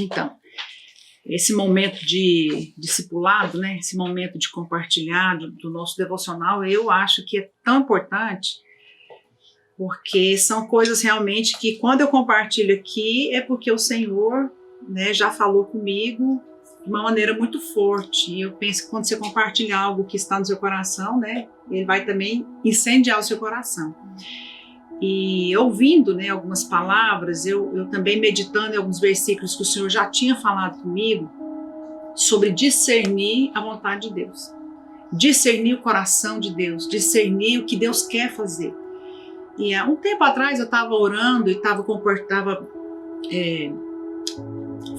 Então, esse momento de discipulado, né, esse momento de compartilhar do nosso devocional, eu acho que é tão importante, porque são coisas realmente que quando eu compartilho aqui é porque o Senhor, né, já falou comigo de uma maneira muito forte. E eu penso que quando você compartilha algo que está no seu coração, né, ele vai também incendiar o seu coração. E ouvindo, né, algumas palavras, eu também meditando em alguns versículos que o Senhor já tinha falado comigo sobre discernir a vontade de Deus, discernir o coração de Deus, discernir o que Deus quer fazer. E há um tempo atrás eu estava orando e estava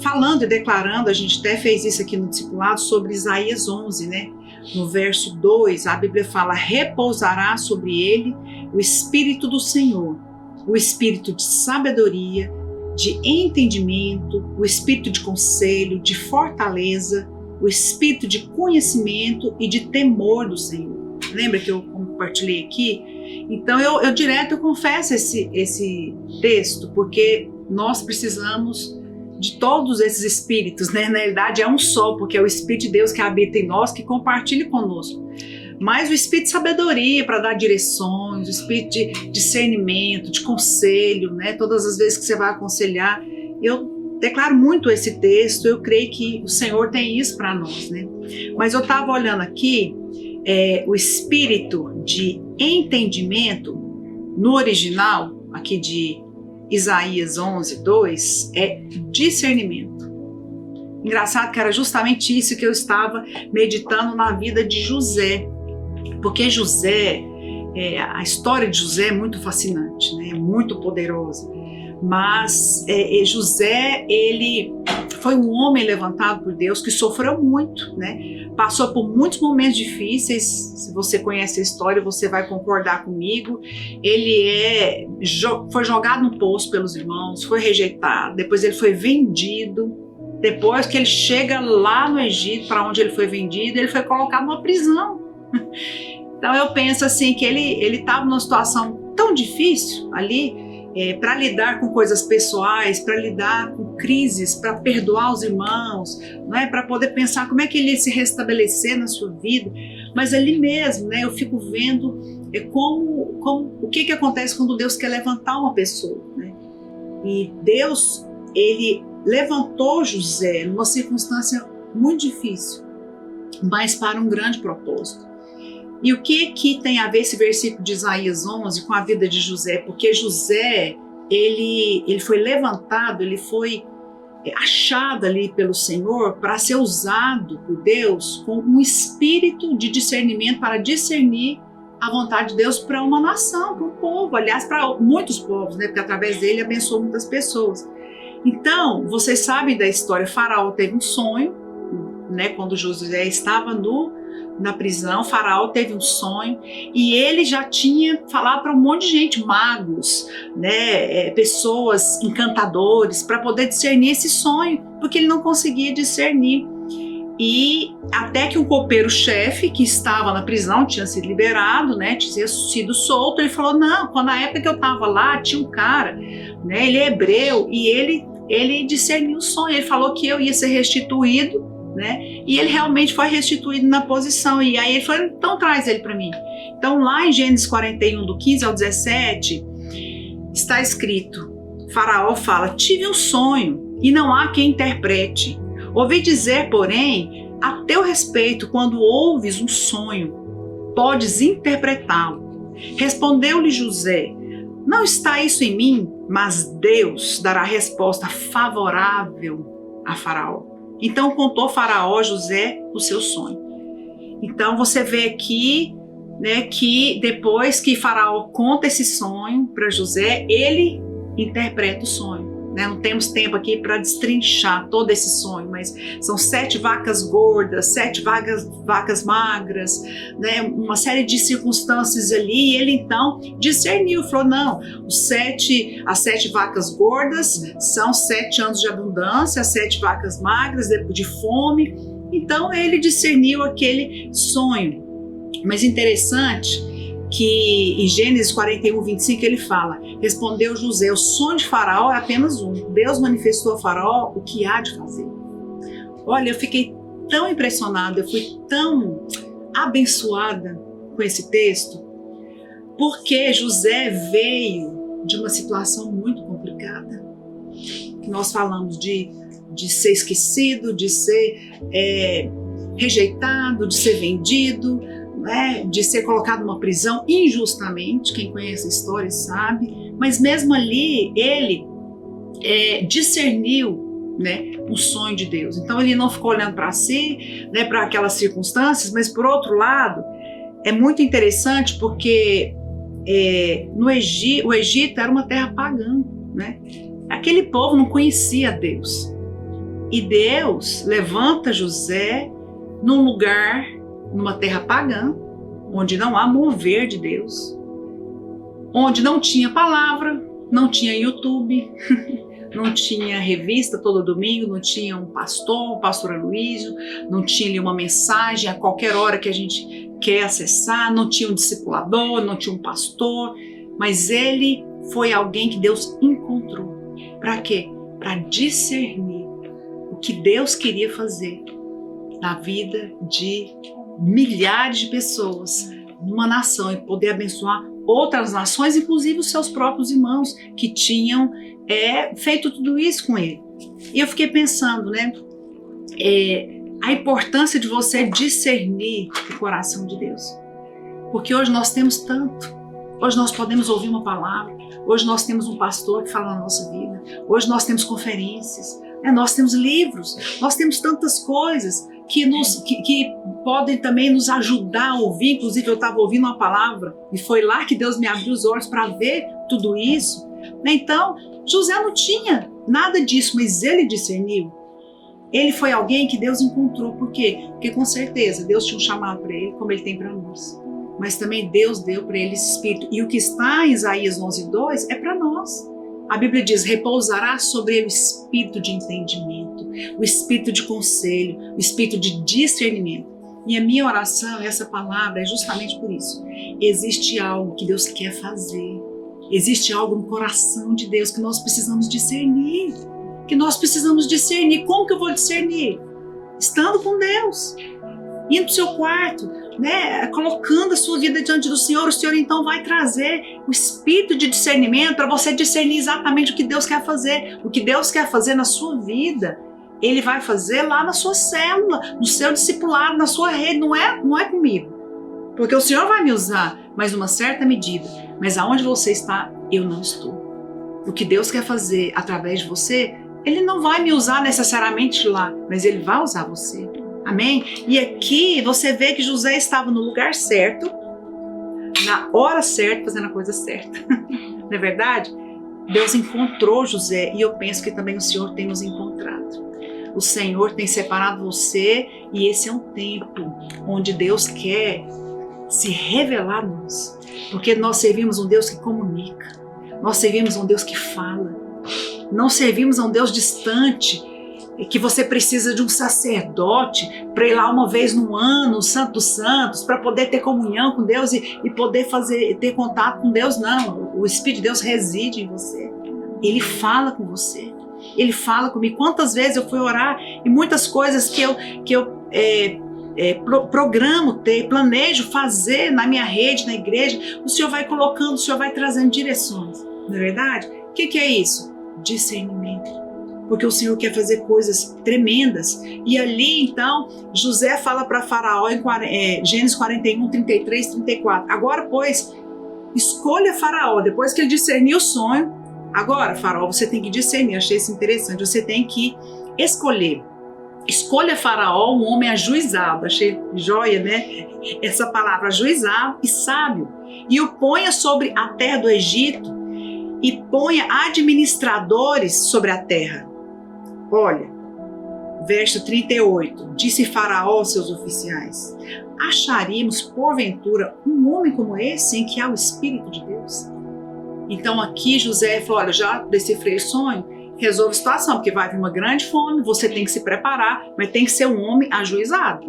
falando e declarando, a gente até fez isso aqui no discipulado, sobre Isaías 11, né? No verso 2, a Bíblia fala: repousará sobre ele o Espírito do Senhor, o Espírito de sabedoria, de entendimento, o Espírito de conselho, de fortaleza, o Espírito de conhecimento e de temor do Senhor. Lembra que eu compartilhei aqui? Então eu confesso esse texto, porque nós precisamos de todos esses espíritos, né? Na realidade é um só, porque é o Espírito de Deus que habita em nós, que compartilha conosco. Mas o Espírito de sabedoria para dar direções, o Espírito de discernimento, de conselho, né? Todas as vezes que você vai aconselhar, eu declaro muito esse texto, eu creio que o Senhor tem isso para nós, né? Mas eu estava olhando aqui, o Espírito de entendimento, no original, aqui de Isaías 11, 2, é discernimento. Engraçado que era justamente isso que eu estava meditando na vida de José, porque José, a história de José é muito fascinante, né? Muito poderosa, mas José, ele foi um homem levantado por Deus que sofreu muito, né? Passou por muitos momentos difíceis. Se você conhece a história, você vai concordar comigo. Ele foi jogado no poço pelos irmãos, foi rejeitado, depois ele foi vendido. Depois que ele chega lá no Egito, para onde ele foi vendido, ele foi colocado numa prisão. Então eu penso assim que ele estava numa situação tão difícil ali, para lidar com coisas pessoais, para lidar com crises, para perdoar os irmãos, né, para poder pensar como é que ele ia se restabelecer na sua vida. Mas ali mesmo, né, eu fico vendo o que acontece quando Deus quer levantar uma pessoa, né? E Deus, ele levantou José numa circunstância muito difícil, mas para um grande propósito. E o que tem a ver esse versículo de Isaías 11 com a vida de José? Porque José, ele foi levantado, ele foi achado ali pelo Senhor para ser usado por Deus com um espírito de discernimento para discernir a vontade de Deus para uma nação, para um povo, aliás, para muitos povos, né? Porque através dele abençoou muitas pessoas. Então, vocês sabem da história, Faraó teve um sonho, né? Quando José estava na prisão, Faraó teve um sonho e ele já tinha falado para um monte de gente, magos, né, pessoas, encantadores, para poder discernir esse sonho, porque ele não conseguia discernir. E até que um copeiro-chefe que estava na prisão, tinha sido liberado, né, tinha sido solto, ele falou: não, quando na época que eu estava lá, tinha um cara, né, ele é hebreu, e ele discerniu o sonho, ele falou que eu ia ser restituído, né? E ele realmente foi restituído na posição. E aí ele falou: então traz ele para mim. Então lá em Gênesis 41, do 15 ao 17, está escrito, Faraó fala: tive um sonho e não há quem interprete. Ouvi dizer, porém, a teu respeito, quando ouves um sonho, podes interpretá-lo. Respondeu-lhe José: não está isso em mim, mas Deus dará resposta favorável a Faraó. Então contou Faraó a José o seu sonho. Então você vê aqui, né, que depois que Faraó conta esse sonho para José, ele interpreta o sonho. Né? Não temos tempo aqui para destrinchar todo esse sonho, mas são 7 vacas gordas, 7 vacas magras, né? Uma série de circunstâncias ali, e ele então discerniu, falou: não, as 7 vacas gordas são 7 anos de abundância, as 7 vacas magras de fome. Então ele discerniu aquele sonho. Mas interessante que em Gênesis 41, 25 ele fala: respondeu José, o sonho de Faraó é apenas um. Deus manifestou a Faraó o que há de fazer. Olha, eu fiquei tão impressionada, eu fui tão abençoada com esse texto, porque José veio de uma situação muito complicada. Nós falamos de ser esquecido, de ser rejeitado, de ser vendido, né, de ser colocado numa prisão injustamente. Quem conhece a história sabe. Mas mesmo ali, ele discerniu, né, o sonho de Deus. Então ele não ficou olhando para si, né, para aquelas circunstâncias, mas por outro lado, é muito interessante porque o Egito era uma terra pagã, né? Aquele povo não conhecia Deus. E Deus levanta José num lugar, numa terra pagã, onde não há mover de Deus, onde não tinha palavra, não tinha YouTube, não tinha revista todo domingo, não tinha um pastor, o pastor Aloysio, não tinha ali uma mensagem a qualquer hora que a gente quer acessar, não tinha um discipulador, não tinha um pastor, mas ele foi alguém que Deus encontrou. Para quê? Para discernir o que Deus queria fazer na vida de milhares de pessoas, numa nação, e poder abençoar outras nações, inclusive os seus próprios irmãos que tinham feito tudo isso com ele. E eu fiquei pensando, né, a importância de você discernir o coração de Deus. Porque hoje nós temos tanto. Hoje nós podemos ouvir uma palavra, hoje nós temos um pastor que fala na nossa vida, hoje nós temos conferências, nós temos livros, nós temos tantas coisas que podem também nos ajudar a ouvir. Inclusive eu estava ouvindo uma palavra e foi lá que Deus me abriu os olhos para ver tudo isso. Então, José não tinha nada disso, mas ele discerniu. Ele foi alguém que Deus encontrou. Por quê? Porque com certeza Deus tinha um chamado para ele, como ele tem para nós. Mas também Deus deu para ele esse espírito. E o que está em Isaías 11:2 é para nós. A Bíblia diz: repousará sobre ele o espírito de entendimento, o espírito de conselho, o espírito de discernimento. E a minha oração, essa palavra, é justamente por isso. Existe algo que Deus quer fazer. Existe algo no coração de Deus que nós precisamos discernir. Como que eu vou discernir? Estando com Deus. Indo para o seu quarto, né, colocando a sua vida diante do Senhor. O Senhor então vai trazer o espírito de discernimento para você discernir exatamente o que Deus quer fazer. O que Deus quer fazer na sua vida, Ele vai fazer lá na sua célula, no seu discipulado, na sua rede. Não é comigo. Porque o Senhor vai me usar, mas numa certa medida. Mas aonde você está, eu não estou. O que Deus quer fazer através de você, Ele não vai me usar necessariamente lá, mas Ele vai usar você. Amém? E aqui você vê que José estava no lugar certo, na hora certa, fazendo a coisa certa. Não é verdade? Deus encontrou José e eu penso que também o Senhor tem nos encontrado. O Senhor tem separado você e esse é um tempo onde Deus quer se revelar a nós. Porque nós servimos um Deus que comunica. Nós servimos um Deus que fala. Não servimos a um Deus distante, que você precisa de um sacerdote para ir lá uma vez no ano, o Santo dos Santos, para poder ter comunhão com Deus e poder ter contato com Deus. Não, o Espírito de Deus reside em você. Ele fala com você. Ele fala comigo. Quantas vezes eu fui orar e muitas coisas que eu programo planejo fazer na minha rede, na igreja, o Senhor vai colocando, o Senhor vai trazendo direções. Não é verdade? O que é isso? Discernimento. Porque o Senhor quer fazer coisas tremendas. E ali, então, José fala para Faraó em Gênesis 41, 33, 34. Agora, pois, escolha Faraó, depois que ele discerniu o sonho. Agora, Faraó, você tem que discernir. Achei isso interessante. Você tem que escolher. Escolha Faraó, um homem ajuizado. Achei joia, né? Essa palavra, ajuizado e sábio. E o ponha sobre a terra do Egito e ponha administradores sobre a terra. Olha, verso 38, disse Faraó aos seus oficiais: acharíamos porventura um homem como esse em que há o Espírito de Deus? Então aqui José falou: olha, já decifrei o sonho, resolve a situação, porque vai vir uma grande fome, você tem que se preparar, mas tem que ser um homem ajuizado,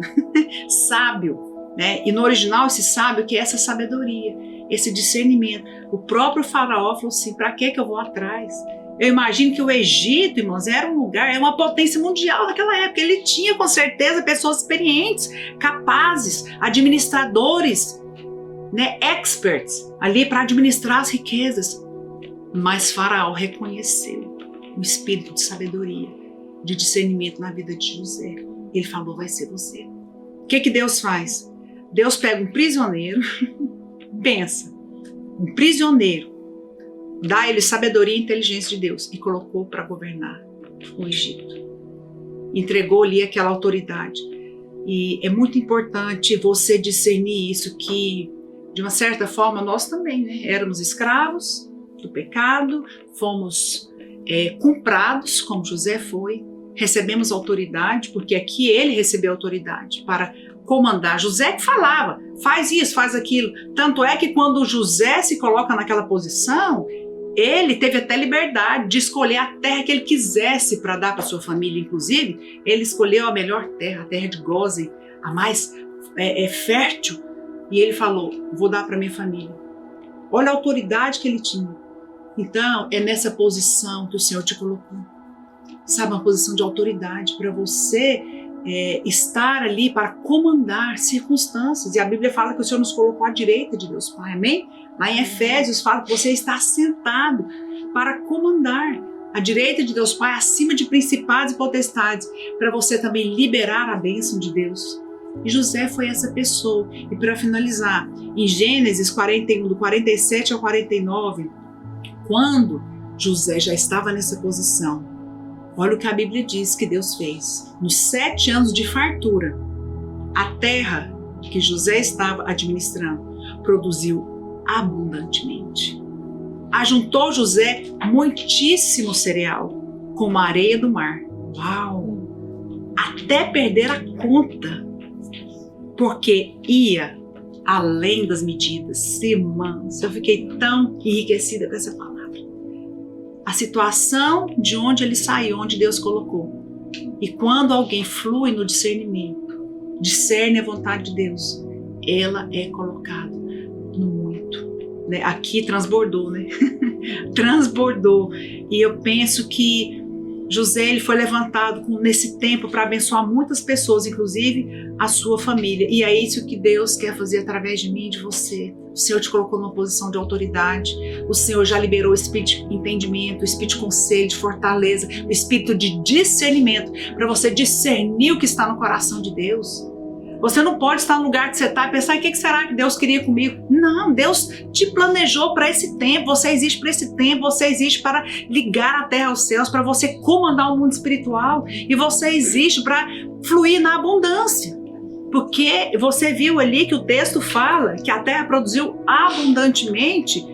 sábio, né? E no original esse sábio que é essa sabedoria. esse discernimento. O próprio faraó falou assim, para que eu vou atrás? Eu imagino que o Egito, irmãos, era um lugar, é uma potência mundial naquela época. Ele tinha com certeza pessoas experientes, capazes, administradores, né, experts ali para administrar as riquezas. Mas Faraó reconheceu o espírito de sabedoria, de discernimento na vida de José. Ele falou, vai ser você. O que Deus faz? Deus pega um prisioneiro, pensa, um prisioneiro, dá a ele sabedoria e inteligência de Deus e colocou para governar o Egito. Entregou-lhe aquela autoridade. E é muito importante você discernir isso, que de uma certa forma nós também, né, éramos escravos do pecado, fomos comprados, como José foi, recebemos autoridade, porque aqui ele recebeu autoridade para comandar. José que falava, faz isso, faz aquilo. Tanto é que quando José se coloca naquela posição, ele teve até liberdade de escolher a terra que ele quisesse para dar para sua família. Inclusive, ele escolheu a melhor terra, a terra de Gósen, a mais fértil. E ele falou, vou dar para minha família. Olha a autoridade que ele tinha. Então, é nessa posição que o Senhor te colocou. Sabe, uma posição de autoridade para você estar ali para comandar circunstâncias. E a Bíblia fala que o Senhor nos colocou à direita de Deus Pai, amém? Lá em Efésios fala que você está sentado para comandar à direita de Deus Pai, acima de principados e potestades, para você também liberar a bênção de Deus. E José foi essa pessoa. E para finalizar, em Gênesis 41, do 47 ao 49, quando José já estava nessa posição, olha o que a Bíblia diz que Deus fez. Nos 7 anos de fartura, a terra que José estava administrando produziu abundantemente. Ajuntou José muitíssimo cereal, como a areia do mar. Uau! Até perder a conta, porque ia além das medidas. Irmãos, eu fiquei tão enriquecida com essa palavra. A situação de onde ele saiu, onde Deus colocou. E quando alguém flui no discernimento, discerne a vontade de Deus, ela é colocada no muito. Né? Aqui transbordou, né? Transbordou. E eu penso que José ele foi levantado nesse tempo para abençoar muitas pessoas, inclusive a sua família. E é isso que Deus quer fazer através de mim e de você. O Senhor te colocou numa posição de autoridade. O Senhor já liberou o espírito de entendimento, o espírito de conselho, de fortaleza, o espírito de discernimento, para você discernir o que está no coração de Deus. Você não pode estar no lugar que você está e pensar, o que será que Deus queria comigo? Não, Deus te planejou para esse tempo, você existe para esse tempo, você existe para ligar a terra aos céus, para você comandar o mundo espiritual, e você existe para fluir na abundância. Porque você viu ali que o texto fala que a terra produziu abundantemente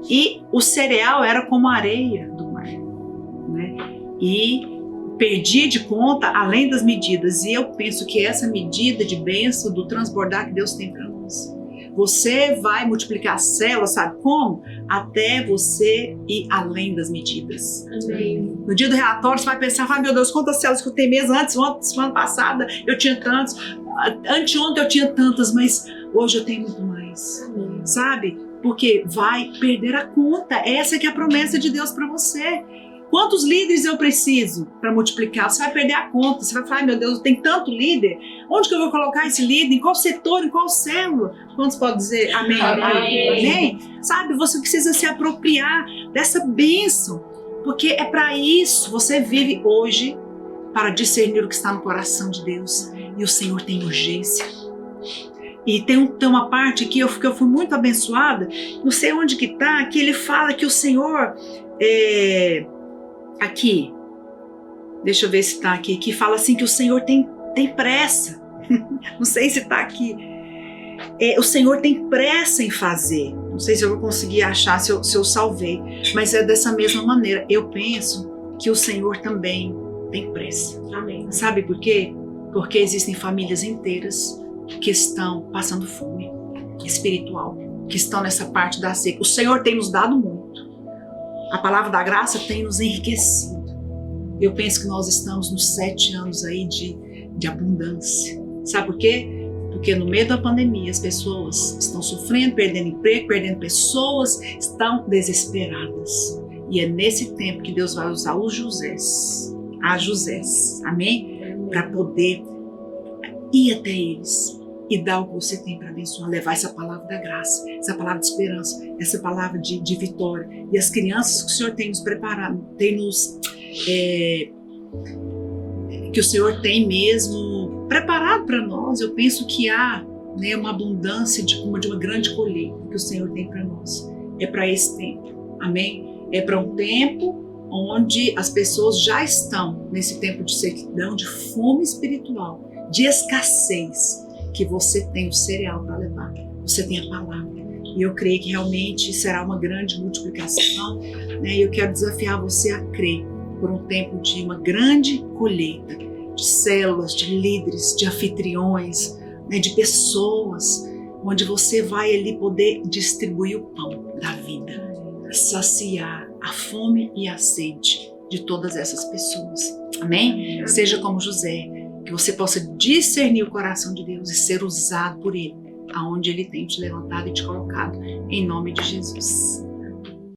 e o cereal era como a areia do mar, né? E perdi de conta além das medidas. E eu penso que essa medida de bênção, do transbordar que Deus tem para nós, você vai multiplicar as células, sabe como? Até você ir além das medidas. Amém. No dia do relatório você vai pensar, meu Deus, quantas células que eu tenho mesmo antes, semana passada eu tinha tantos, anteontem eu tinha tantas, mas hoje eu tenho muito mais. Amém. Sabe? Porque vai perder a conta. Essa que é a promessa de Deus para você. Quantos líderes eu preciso para multiplicar? Você vai perder a conta. Você vai falar, meu Deus, tem tanto líder. Onde que eu vou colocar esse líder? Em qual setor? Em qual célula? Quantos podem dizer amém? Amém. Amém? Sabe, você precisa se apropriar dessa bênção. Porque é para isso. Você vive hoje para discernir o que está no coração de Deus. E o Senhor tem urgência. E tem uma parte aqui, eu fui muito abençoada. Não sei onde que está, que ele fala que o Senhor... Aqui, deixa eu ver se está aqui, que fala assim que o Senhor tem pressa. Não sei se está aqui. O Senhor tem pressa em fazer. Não sei se eu vou conseguir achar, se eu salvei. Mas é dessa mesma maneira. Eu penso que o Senhor também tem pressa. Amém. Sabe por quê? Porque existem famílias inteiras que estão passando fome espiritual, que estão nessa parte da seca. O Senhor tem nos dado muito. A palavra da graça tem nos enriquecido. Eu penso que nós estamos nos 7 anos aí de abundância. Sabe por quê? Porque no meio da pandemia as pessoas estão sofrendo, perdendo emprego, perdendo pessoas, estão desesperadas. E é nesse tempo que Deus vai usar os Josés, as Josés, amém? Para poder ir até eles e dar o que você tem para abençoar, levar essa palavra da graça, essa palavra de esperança, essa palavra de vitória. E as crianças que o Senhor tem nos preparado, que o Senhor tem mesmo preparado para nós, eu penso que há, né, uma abundância de uma grande colheita que o Senhor tem para nós. É para esse tempo, amém? É para um tempo onde as pessoas já estão nesse tempo de sequidão, de fome espiritual, de escassez, que você tem o cereal para levar, você tem a palavra. E eu creio que realmente será uma grande multiplicação, né? E eu quero desafiar você a crer por um tempo de uma grande colheita, de células, de líderes, de anfitriões, né? De pessoas, onde você vai ali poder distribuir o pão da vida, saciar a fome e a sede de todas essas pessoas. Amém? Seja como José, que você possa discernir o coração de Deus e ser usado por Ele, aonde Ele tem te levantado e te colocado, em nome de Jesus.